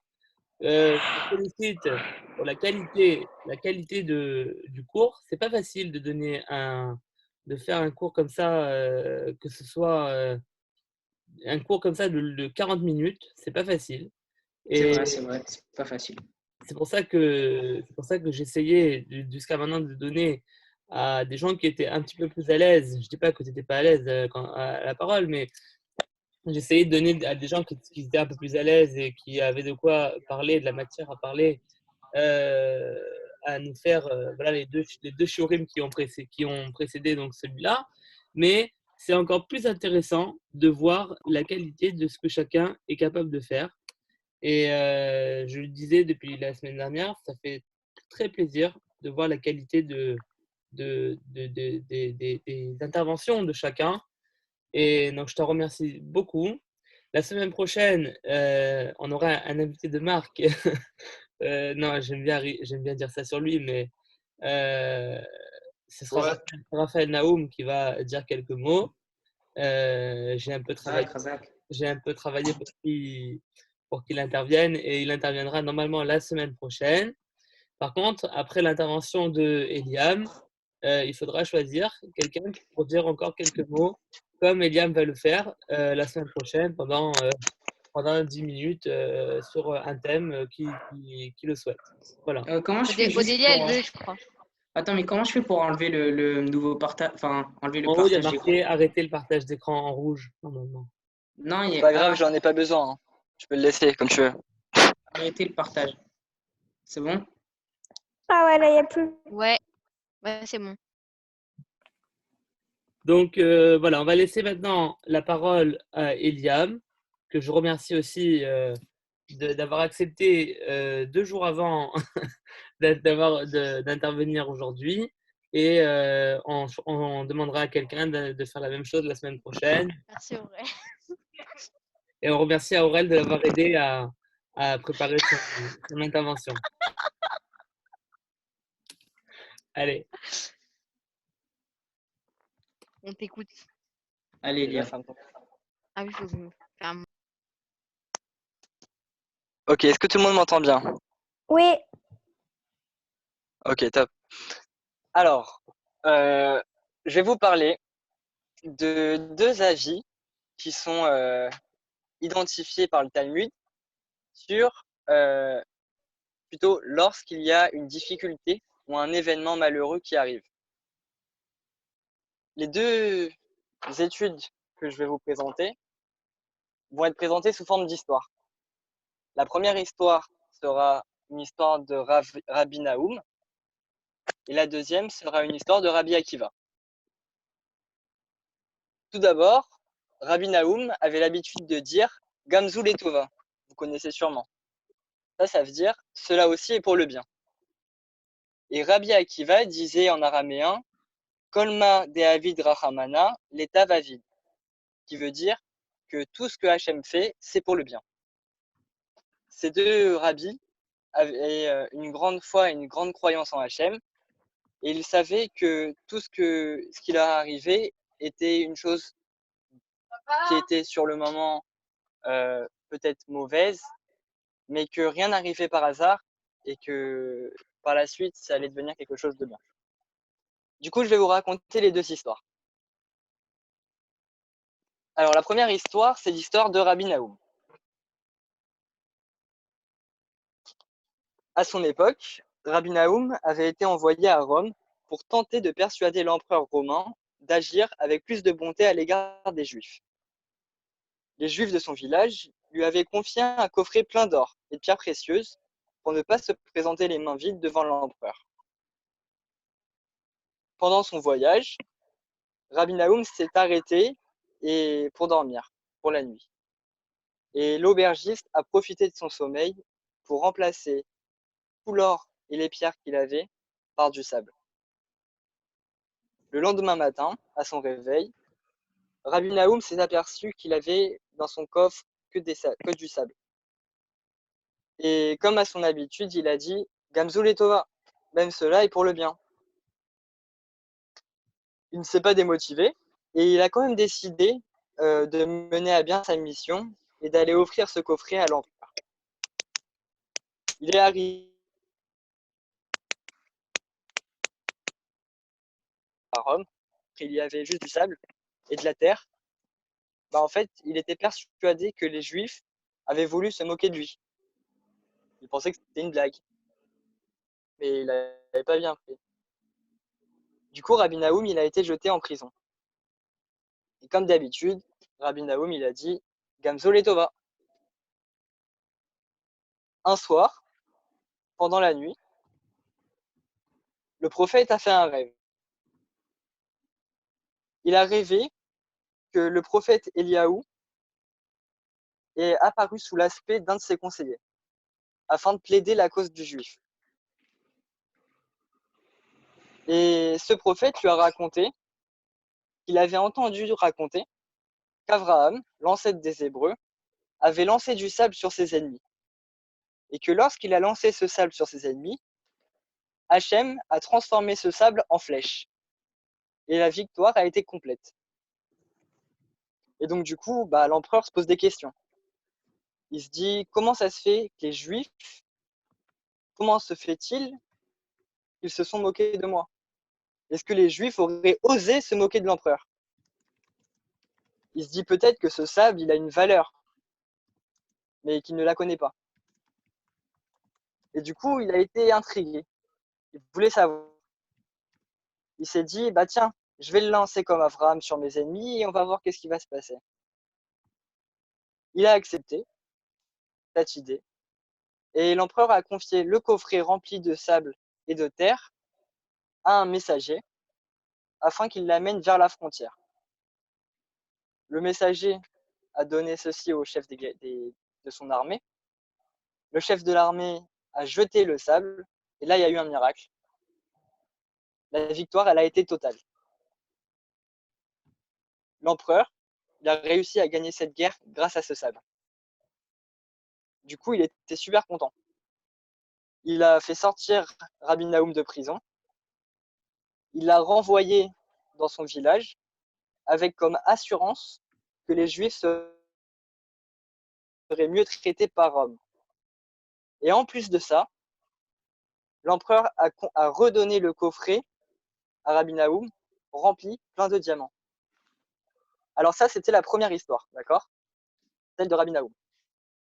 A: Je te félicite pour la qualité du cours. C'est pas facile de faire un cours comme ça, que ce soit un cours comme ça de 40 minutes. C'est pas facile. Et
B: C'est vrai, c'est pas facile.
A: c'est pour ça que j'essayais jusqu'à maintenant de donner à des gens qui étaient un petit peu plus à l'aise. Je dis pas que tu n'étais pas à l'aise à la parole, mais j'essayais de donner à des gens qui étaient un peu plus à l'aise et qui avaient de quoi parler, de la matière à parler, à nous faire voilà, les deux shiurim qui ont précédé donc celui-là. Mais c'est encore plus intéressant de voir la qualité de ce que chacun est capable de faire. Et je le disais depuis la semaine dernière, ça fait très plaisir de voir la qualité des interventions de chacun. Et donc, je te remercie beaucoup. La semaine prochaine, on aura un invité de marque. Non, j'aime bien dire ça sur lui, mais ce sera Raphaël Naoum qui va dire quelques mots. J'ai un peu travaillé pour qu'il intervienne et il interviendra normalement la semaine prochaine. Par contre, après l'intervention de Eliam, il faudra choisir quelqu'un pour dire encore quelques mots, comme Eliam va le faire la semaine prochaine pendant 10 minutes sur un thème qui le souhaite. Voilà.
B: Comment je fais
E: Odélia, elle veut, je crois.
B: Attends, mais comment je fais pour enlever le nouveau partage, enfin enlever le
A: En haut, il y a
B: partage
A: marqué arrêter le partage d'écran en rouge normalement.
B: Non, il y a
D: Pas grave, j'en ai pas besoin. Hein. Tu peux le laisser comme tu veux.
B: arrêter le partage. C'est bon?
C: Ah ouais, là, il n'y a plus.
E: Ouais, c'est bon.
A: Donc voilà, on va laisser maintenant la parole à Eliam, que je remercie aussi d'avoir accepté 2 jours avant d'intervenir aujourd'hui. Et on demandera à quelqu'un de faire la même chose la semaine prochaine.
E: Merci Aurel.
A: Et on remercie à Aurel de l'avoir aidé à préparer son intervention. Allez.
E: On t'écoute.
B: Allez, Elia.
E: Ah oui, il faut faire un...
D: Ok, est-ce que tout le monde m'entend bien?
C: Oui.
D: Ok, top. Alors, je vais vous parler de 2 avis qui sont identifiés par le Talmud sur plutôt lorsqu'il y a une difficulté ou un événement malheureux qui arrive. Les 2 études que je vais vous présenter vont être présentées sous forme d'histoire. La première histoire sera une histoire de Rabbi Naoum et la deuxième sera une histoire de Rabbi Akiva. Tout d'abord, Rabbi Naoum avait l'habitude de dire « Gamzu letova », vous connaissez sûrement. Ça veut dire « cela aussi est pour le bien ». Et Rabbi Akiva disait en araméen « Kolma de'avid rachamana letav avid », qui veut dire que tout ce que Hachem fait, c'est pour le bien. Ces 2 rabbis avaient une grande foi et une grande croyance en Hachem, et ils savaient que tout ce qui leur arrivait était une chose qui était sur le moment peut-être mauvaise, mais que rien n'arrivait par hasard et que par la suite, ça allait devenir quelque chose de bien. Du coup, je vais vous raconter les 2 histoires. Alors, la première histoire, c'est l'histoire de Rabbi Naoum. À son époque, Rabbi Naoum avait été envoyé à Rome pour tenter de persuader l'empereur romain d'agir avec plus de bonté à l'égard des Juifs. Les Juifs de son village lui avaient confié un coffret plein d'or et de pierres précieuses pour ne pas se présenter les mains vides devant l'empereur. Pendant son voyage, Rabbi Nahum s'est arrêté pour dormir, pour la nuit. Et l'aubergiste a profité de son sommeil pour remplacer tout l'or et les pierres qu'il avait par du sable. Le lendemain matin, à son réveil, Rabbi Nahum s'est aperçu qu'il avait dans son coffre que du sable. Et comme à son habitude, il a dit « Gamzou letova », même cela est pour le bien. Il ne s'est pas démotivé et il a quand même décidé de mener à bien sa mission et d'aller offrir ce coffret à l'empereur. Il est arrivé à Rome, il y avait juste du sable et de la terre. En fait, il était persuadé que les Juifs avaient voulu se moquer de lui. Il pensait que c'était une blague. Mais il n'avait pas bien fait. Du coup, Rabbi Nahum, il a été jeté en prison. Et comme d'habitude, Rabbi Nahum, il a dit « Gamzo letova ». Un soir, pendant la nuit, le prophète a fait un rêve. Il a rêvé que le prophète Eliaou est apparu sous l'aspect d'un de ses conseillers, afin de plaider la cause du juif. Et ce prophète lui a raconté qu'il avait entendu raconter qu'Abraham, l'ancêtre des Hébreux, avait lancé du sable sur ses ennemis. Et que lorsqu'il a lancé ce sable sur ses ennemis, Hachem a transformé ce sable en flèche. Et la victoire a été complète. Et donc du coup, l'empereur se pose des questions. Il se dit, comment ça se fait que les Juifs, comment se fait-il qu'ils se sont moqués de moi? Est-ce que les Juifs auraient osé se moquer de l'empereur? Il se dit peut-être que ce sable, il a une valeur, mais qu'il ne la connaît pas. Et du coup, il a été intrigué. Il voulait savoir. Il s'est dit, tiens, je vais le lancer comme Abraham sur mes ennemis et on va voir qu'est-ce qui va se passer. Il a accepté cette idée. Et l'empereur a confié le coffret rempli de sable et de terre à un messager afin qu'il l'amène vers la frontière. Le messager a donné ceci au chef de son armée. Le chef de l'armée a jeté le sable et là, il y a eu un miracle. La victoire, elle a été totale. L'empereur, il a réussi à gagner cette guerre grâce à ce sable. Du coup, il était super content. Il a fait sortir Rabbi Nahum de prison. Il l'a renvoyé dans son village avec comme assurance que les Juifs seraient mieux traités par Rome. Et en plus de ça, l'empereur a redonné le coffret à Rabbi Nahum rempli plein de diamants. Alors ça, c'était la première histoire, d'accord? Celle de Rabbi Nahum.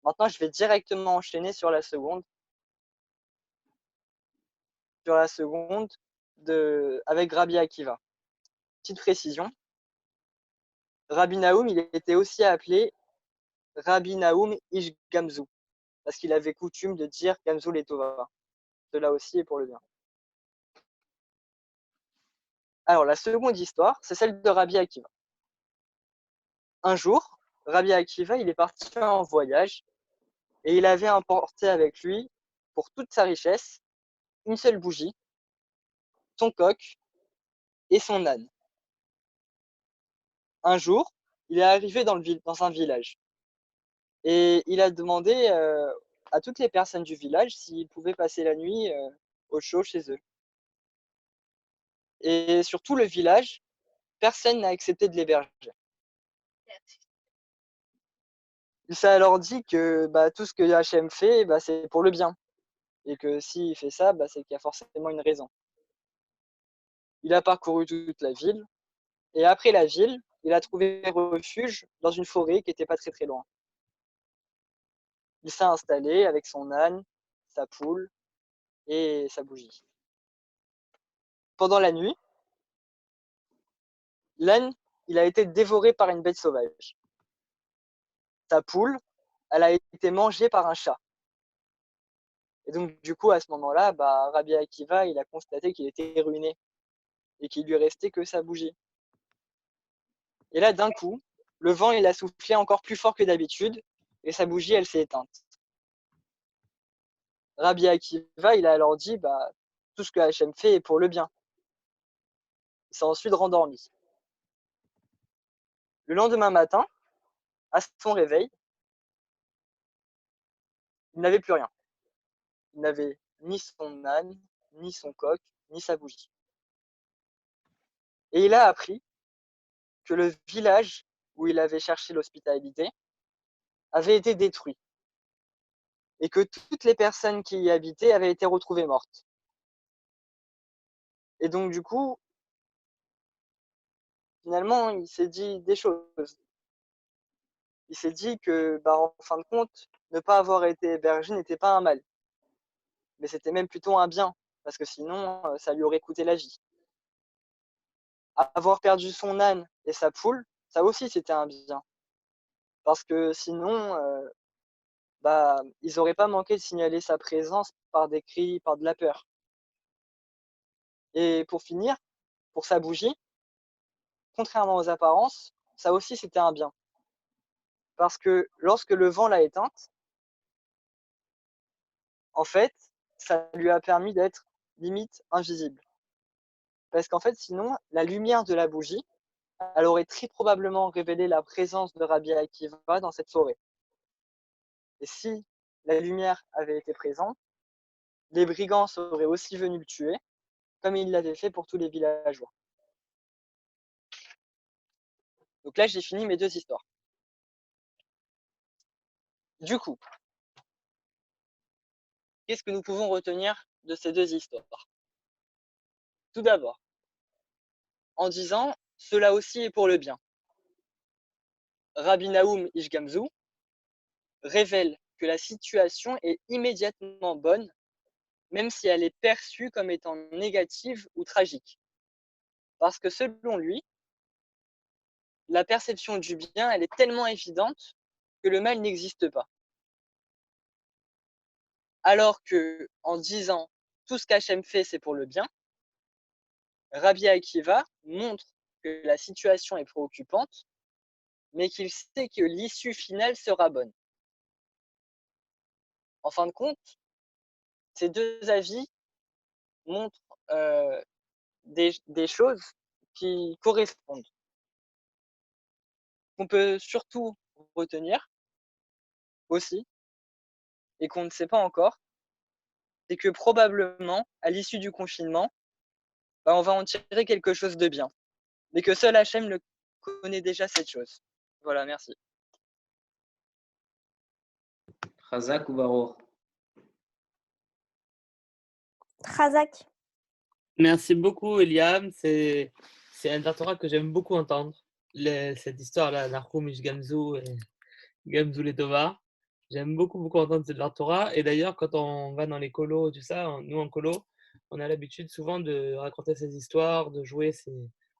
D: Maintenant, je vais directement enchaîner sur la seconde. Avec Rabbi Akiva. Petite précision. Rabbi Nahum, il était aussi appelé Rabbi Nahum Ish Gamzu, parce qu'il avait coutume de dire Gamzu letova. Cela aussi est pour le bien. Alors, la seconde histoire, c'est celle de Rabbi Akiva. Un jour, Rabbi Akiva, il est parti en voyage et il avait emporté avec lui, pour toute sa richesse, une seule bougie, son coq et son âne. Un jour, il est arrivé dans un village et il a demandé à toutes les personnes du village s'ils pouvaient passer la nuit au chaud chez eux. Et sur tout le village, personne n'a accepté de l'héberger. Il s'est alors dit que tout ce que Hachem fait, c'est pour le bien. Et que s'il fait ça, c'est qu'il y a forcément une raison. Il a parcouru toute la ville. Et après la ville, il a trouvé refuge dans une forêt qui n'était pas très très loin. Il s'est installé avec son âne, sa poule et sa bougie. Pendant la nuit, l'âne, il a été dévoré par une bête sauvage. Sa poule, elle a été mangée par un chat. Et donc, du coup, à ce moment-là, Rabbi Akiva, il a constaté qu'il était ruiné et qu'il lui restait que sa bougie. Et là, d'un coup, le vent, il a soufflé encore plus fort que d'habitude et sa bougie, elle s'est éteinte. Rabbi Akiva, il a alors dit, tout ce que Hachem fait est pour le bien. Il s'est ensuite rendormi. Le lendemain matin, à son réveil, il n'avait plus rien. Il n'avait ni son âne, ni son coq, ni sa bougie. Et il a appris que le village où il avait cherché l'hospitalité avait été détruit et que toutes les personnes qui y habitaient avaient été retrouvées mortes. Et donc, du coup, finalement, il s'est dit des choses. Il s'est dit que, en fin de compte, ne pas avoir été hébergé n'était pas un mal, mais c'était même plutôt un bien, parce que sinon, ça lui aurait coûté la vie. Avoir perdu son âne et sa poule, ça aussi, c'était un bien. Parce que sinon, ils n'auraient pas manqué de signaler sa présence par des cris, par de la peur. Et pour finir, pour sa bougie, contrairement aux apparences, ça aussi, c'était un bien. Parce que lorsque le vent l'a éteinte, en fait, ça lui a permis d'être limite invisible. Parce qu'en fait, sinon, la lumière de la bougie, elle aurait très probablement révélé la présence de Rabbi Akiva dans cette forêt. Et si la lumière avait été présente, les brigands seraient aussi venus le tuer, comme ils l'avaient fait pour tous les villageois. Donc là, j'ai fini mes deux histoires. Du coup, qu'est-ce que nous pouvons retenir de ces deux histoires? Tout d'abord, en disant « cela aussi est pour le bien ». Rabbi Nahum Ish Gamzu révèle que la situation est immédiatement bonne, même si elle est perçue comme étant négative ou tragique. Parce que selon lui, la perception du bien, elle est tellement évidente que le mal n'existe pas. Alors que, en disant tout ce qu'Hachem fait, c'est pour le bien, Rabbi Akiva montre que la situation est préoccupante, mais qu'il sait que l'issue finale sera bonne. En fin de compte, ces deux avis montrent des choses qui correspondent. Qu'on peut surtout retenir aussi, et qu'on ne sait pas encore, c'est que probablement, à l'issue du confinement, on va en tirer quelque chose de bien. Mais que seul Hachem le connaît déjà cette chose. Voilà, merci.
B: Razak ou Barour?
C: Razak.
A: Merci beaucoup, Eliam. C'est un Torah que j'aime beaucoup entendre. Cette histoire-là, Nahum Ish Gamzu et Gamzu Letova. J'aime beaucoup entendre cette Torah. Et d'ailleurs, quand on va dans les colos, tout ça, nous en colo, on a l'habitude souvent de raconter ces histoires, de jouer.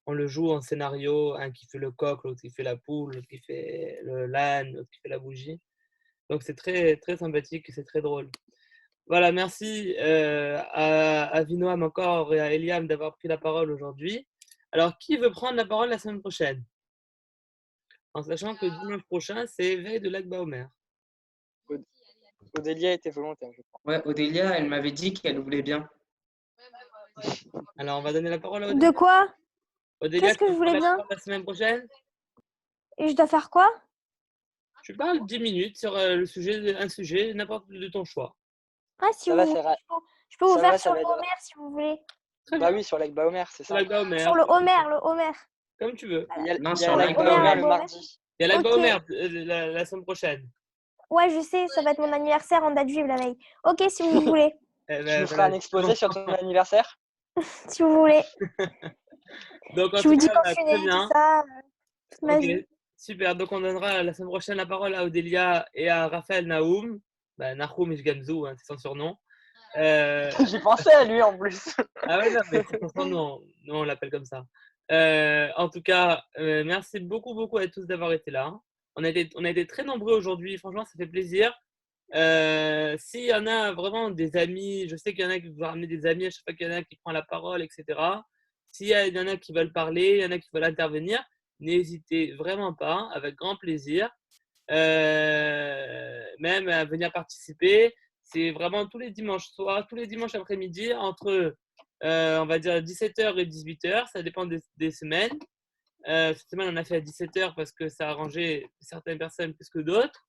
A: On le joue en scénario, un qui fait le coq, l'autre qui fait la poule, l'autre qui fait l'âne, l'autre qui fait la bougie. Donc c'est très, très sympathique et c'est très drôle. Voilà, merci à Vinoam encore et à Eliam d'avoir pris la parole aujourd'hui. Alors, qui veut prendre la parole la semaine prochaine? En sachant que dimanche prochain, c'est veille de Lag Baomer.
D: Odélia était volontaire, je crois.
B: Ouais, Odélia, elle m'avait dit qu'elle voulait bien.
A: Alors, on va donner la parole à Odélia.
C: De quoi?
A: Odélia,
C: Qu'est-ce que je voulais bien?
A: la semaine prochaine?
C: Et je dois faire quoi?
A: Tu parles 10 minutes sur un sujet, n'importe de ton choix.
C: Ah, si
D: Ça
C: vous
D: va,
C: voulez,
D: c'est
C: je peux vous
D: ça
C: faire
D: va,
C: sur
D: ça
C: le
D: va être-
C: Homer si vous voulez.
D: oui, sur Lag Baomer, c'est ça.
A: Lag Baomer.
C: Sur le Homer.
A: Comme tu veux.
D: Il y a,
B: Non,
D: il y
B: sur
D: a
B: Lag
D: Lag
B: Baomer.
D: Baomer le
C: Baomer.
D: mardi.
A: Il y a Lag
C: Ok.
A: Baomer la semaine prochaine.
C: Ouais, je sais, ça va être mon anniversaire en date juive la veille. Ok, si vous voulez.
D: Tu nous feras un exposé sur ton anniversaire?
C: Si vous voulez.
A: Donc, en
C: Je
A: tout
C: vous dis
A: cas,
C: quand je suis
A: très
C: née,
A: bien.
C: tout ça. Toute ma
A: Ok,
C: vie.
A: super. Donc, on donnera la semaine prochaine la parole à Odélia et à Raphaël Nahum. Nahum Ish Gamzu, c'est son surnom.
D: J'ai pensé à lui en plus.
A: Ah ouais, non, mais c'est son surnom. Nous, on l'appelle comme ça. En tout cas, merci beaucoup à tous d'avoir été là. On a été très nombreux aujourd'hui. Franchement, ça fait plaisir. S'il y en a vraiment des amis, je sais qu'il y en a qui vont ramener des amis à chaque fois qu'il y en a qui prend la parole, etc. S'il y en a qui veulent parler, il y en a qui veulent intervenir, n'hésitez vraiment pas, avec grand plaisir, même à venir participer. C'est vraiment tous les dimanches soirs, tous les dimanches après-midi, entre, on va dire, 17h et 18h, ça dépend des semaines. Cette semaine, on a fait à 17h parce que ça a arrangé certaines personnes plus que d'autres,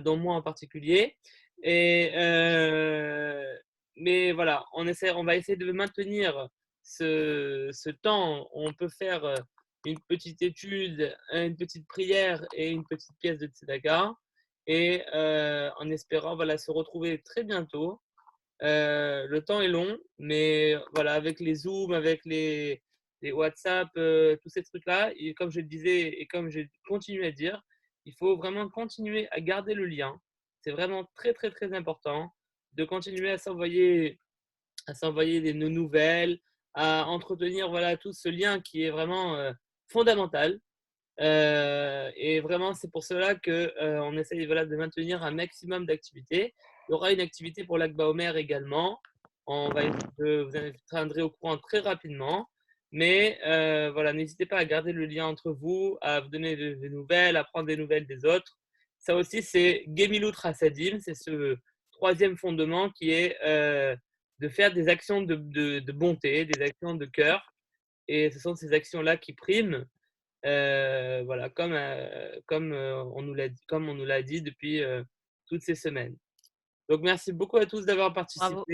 A: dont moi en particulier. Mais voilà, on va essayer de maintenir ce temps où on peut faire une petite étude, une petite prière et une petite pièce de tzedaka. Et en espérant se retrouver très bientôt. Le temps est long, mais voilà, avec les Zooms, avec les WhatsApp, tous ces trucs-là, et comme je le disais et comme je continue à dire, il faut vraiment continuer à garder le lien. C'est vraiment très, très, très important de continuer à s'envoyer nos nouvelles, à entretenir tout ce lien qui est vraiment fondamental. Et vraiment, c'est pour cela qu'on essaye de maintenir un maximum d'activités. Il y aura une activité pour l'Akba Omer également. Je vous tiendrai au courant très rapidement. Mais n'hésitez pas à garder le lien entre vous, à vous donner des nouvelles, à prendre des nouvelles des autres. Ça aussi, c'est Gemilut Hasadim, c'est ce troisième fondement qui est de faire des actions de bonté, des actions de cœur. Et ce sont ces actions-là qui priment. Comme on nous l'a dit depuis toutes ces semaines. Donc, merci beaucoup à tous d'avoir participé.
E: Bravo.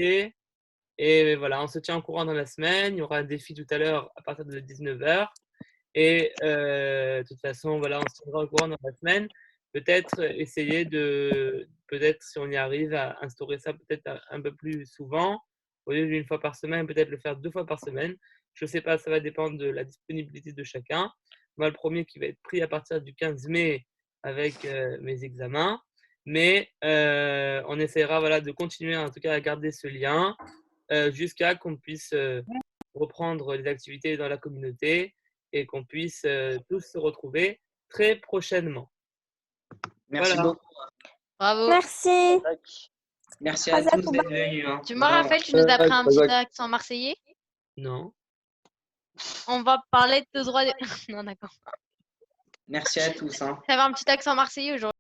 A: Et voilà, on se tient au courant dans la semaine. Il y aura un défi tout à l'heure à partir de 19h. Et de toute façon, on se tiendra au courant dans la semaine. Peut-être si on y arrive, à instaurer ça peut-être un peu plus souvent. Au lieu d'une fois par semaine, peut-être le faire 2 fois par semaine. Je ne sais pas, ça va dépendre de la disponibilité de chacun. Moi, le premier qui va être pris à partir du 15 mai avec mes examens. Mais on essaiera de continuer en tout cas à garder ce lien jusqu'à qu'on puisse reprendre les activités dans la communauté et qu'on puisse tous se retrouver très prochainement.
B: Merci
A: Voilà.
B: beaucoup.
E: Bravo.
C: Merci.
B: Merci à tous d'être venus. Hein.
E: Tu me rappelles, tu nous as pris un petit accent marseillais?
A: Non.
E: On va parler de droits. Non, d'accord.
B: Merci à tous. Hein.
E: Tu avais un petit accent marseillais aujourd'hui.